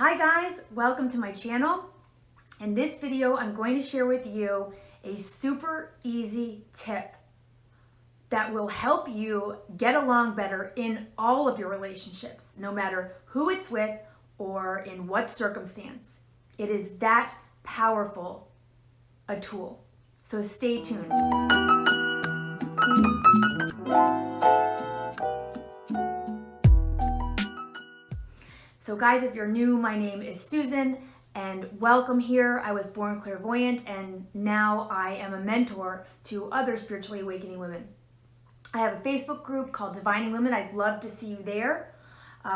Hi guys, welcome to my channel. In this video, I'm going to share with you a super easy tip that will help you get along better in all of your relationships, no matter who it's with or in what circumstance. It is that powerful a tool. So stay tuned. So guys, if you're new, my name is Susan and welcome here. I was born clairvoyant and now I am a mentor to other spiritually awakening women. I have a Facebook group called Divining Women. I'd love to see you there.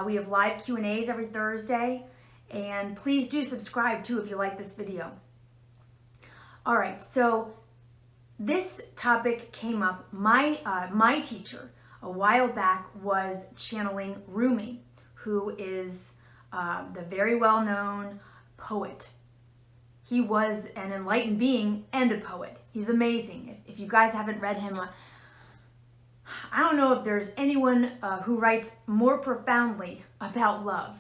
We have live Q&As every Thursday, and please do subscribe too if you like this video. All right, so this topic came up. My teacher a while back was channeling Rumi, who is the very well-known poet. He was an enlightened being and a poet. He's amazing. If you guys haven't read him, I don't know if there's anyone who writes more profoundly about love.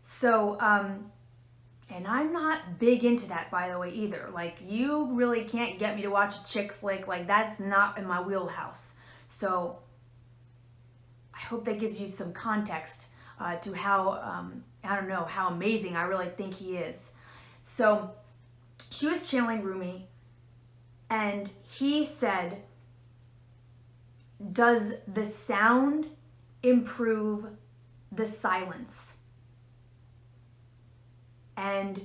So, and I'm not big into that, by the way, either. Like, you really can't get me to watch a chick flick. Like, that's not in my wheelhouse. So, I hope that gives you some context to how, I don't know, how amazing I really think he is. So, she was channeling Rumi, and he said, does the sound improve the silence? And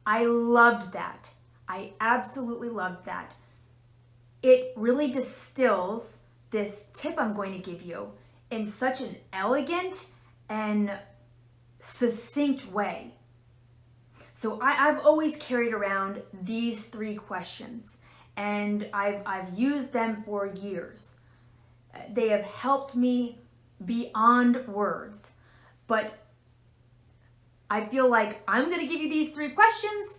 I loved that. I absolutely loved that. It really distills this tip I'm going to give you in such an elegant and succinct way. So I've always carried around these three questions, and I've used them for years. They have helped me beyond words, but I feel like I'm going to give you these three questions,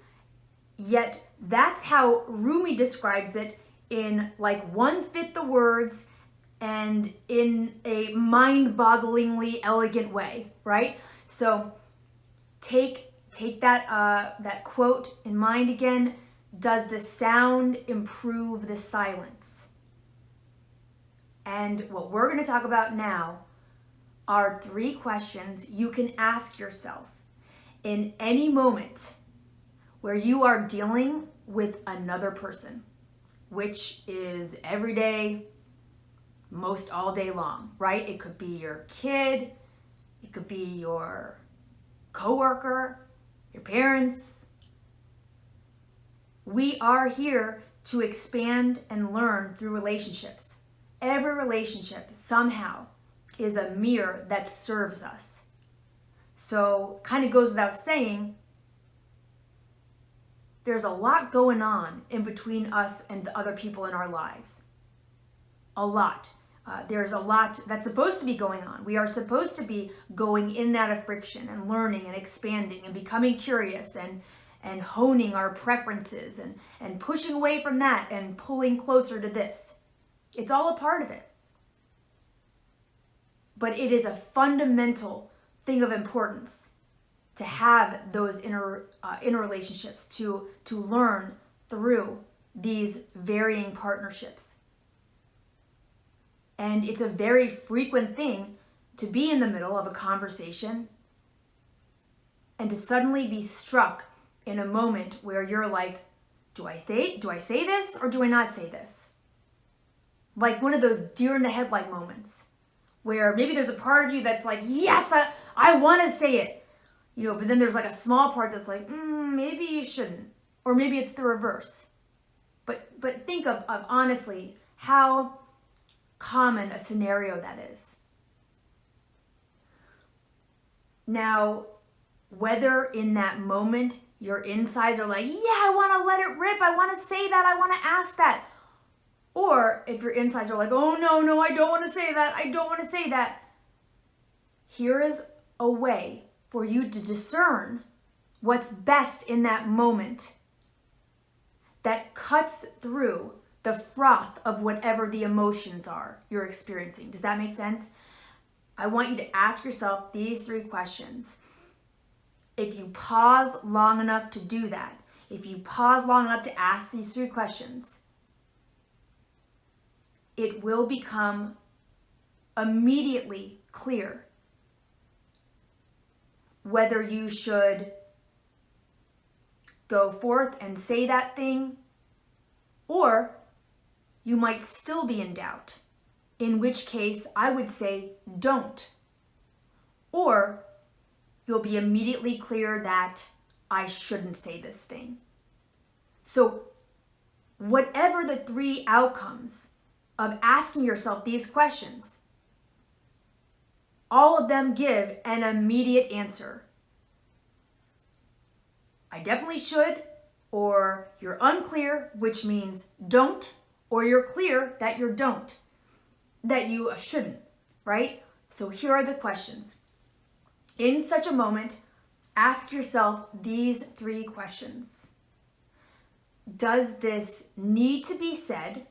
yet that's how Rumi describes it in like 1/5 the words and in a mind-bogglingly elegant way, right? So take that quote in mind again. Does the sound improve the silence? And what we're going to talk about now are three questions you can ask yourself in any moment where you are dealing with another person, which is every day, most all day long, right? It could be your kid, it could be your coworker, your parents. We are here to expand and learn through relationships. Every relationship somehow is a mirror that serves us. So, kind of goes without saying, there's a lot going on in between us and the other people in our lives. A lot. There's a lot that's supposed to be going on. We are supposed to be going in and out of friction and learning and expanding and becoming curious and honing our preferences and pushing away from that and pulling closer to this. It's all a part of it. But it is a fundamental thing of importance to have those inner relationships, to learn through these varying partnerships. And it's a very frequent thing to be in the middle of a conversation and to suddenly be struck in a moment where you're like, do I say this or do I not say this? Like one of those deer in the headlight moments where maybe there's a part of you that's like, yes, I want to say it, but then there's like a small part that's like, maybe you shouldn't, or maybe it's the reverse. But think of honestly how common a scenario that is. Now, whether in that moment your insides are like, yeah, I want to let it rip, I want to say that, I want to ask that. Or if your insides are like, oh no, I don't want to say that, here is a way for you to discern what's best in that moment that cuts through the froth of whatever the emotions are you're experiencing. Does that make sense? I want you to ask yourself these three questions. if you pause long enough to do that, if you pause long enough to ask these 3 questions, it will become immediately clear whether you should go forth and say that thing, or you might still be in doubt, in which case I would say don't. Or you'll be immediately clear that I shouldn't say this thing. So whatever the 3 outcomes of asking yourself these questions, all of them give an immediate answer. I definitely should, or you're unclear, which means don't, or you're clear that you don't, that you shouldn't, right? So here are the questions. In such a moment, ask yourself these 3 questions. Does this need to be said?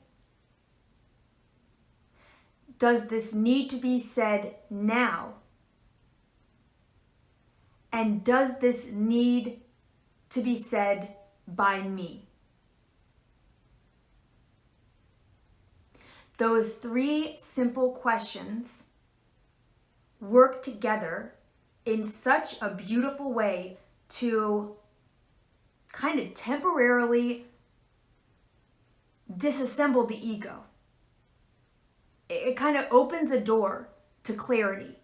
Does this need to be said now? And does this need to be said by me? Those 3 simple questions work together in such a beautiful way to kind of temporarily disassemble the ego. It kind of opens a door to clarity.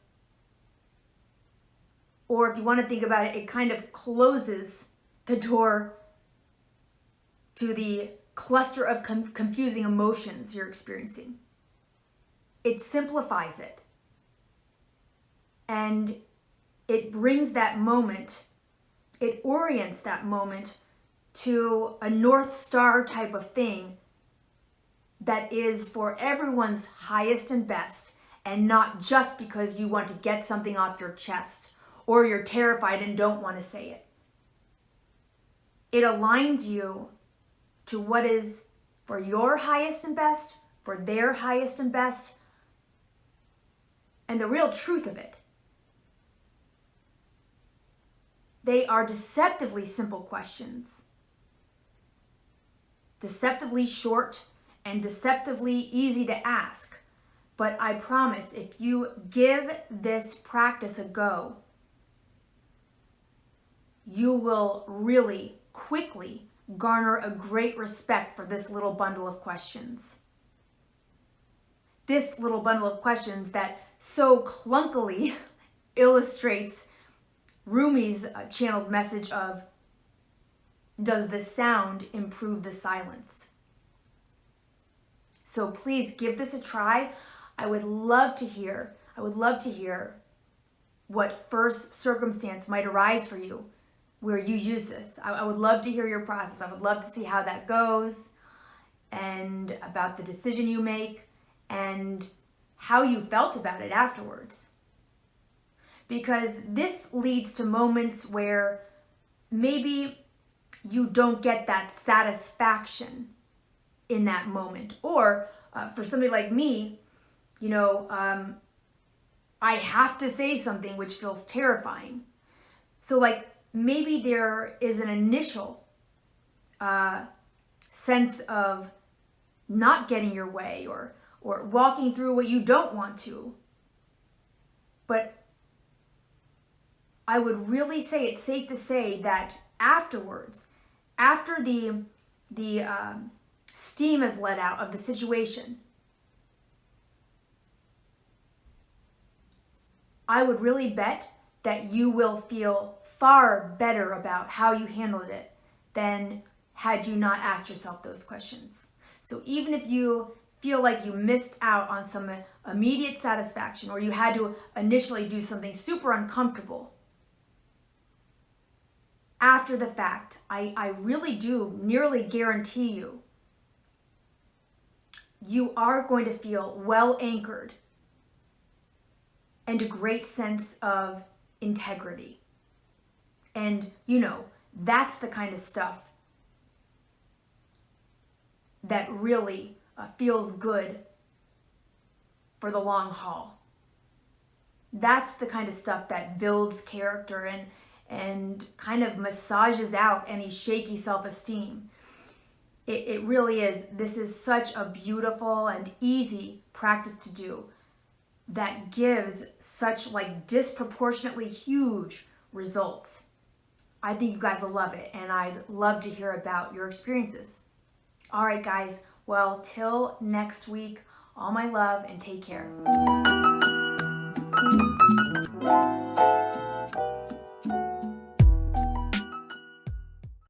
Or if you want to think about it, it kind of closes the door to the cluster of confusing emotions you're experiencing. It simplifies it. And it brings that moment, it orients that moment to a North Star type of thing that is for everyone's highest and best, and not just because you want to get something off your chest or you're terrified and don't want to say it. It aligns you to what is for your highest and best, for their highest and best, and the real truth of it. They are deceptively simple questions, deceptively short, and deceptively easy to ask. But I promise, if you give this practice a go, you will really quickly garner a great respect for this little bundle of questions. This little bundle of questions that so clunkily illustrates Rumi's channeled message of, does the sound improve the silence? So please give this a try. I would love to hear what first circumstance might arise for you where you use this. I would love to hear your process. I would love to see how that goes, and about the decision you make and how you felt about it afterwards. Because this leads to moments where maybe you don't get that satisfaction in that moment. Or for somebody like me, I have to say something which feels terrifying. So maybe there is an initial sense of not getting your way or walking through what you don't want to. But I would really say it's safe to say that afterwards, after the steam is let out of the situation, I would really bet that you will feel far better about how you handled it than had you not asked yourself those questions. So even if you feel like you missed out on some immediate satisfaction, or you had to initially do something super uncomfortable, after the fact, I really do nearly guarantee you, you are going to feel well anchored and a great sense of integrity. And that's the kind of stuff that really feels good for the long haul. That's the kind of stuff that builds character and kind of massages out any shaky self-esteem. It really is. This is such a beautiful and easy practice to do that gives such like disproportionately huge results. I think you guys will love it, and I'd love to hear about your experiences. All right, guys. Well, till next week, all my love and take care.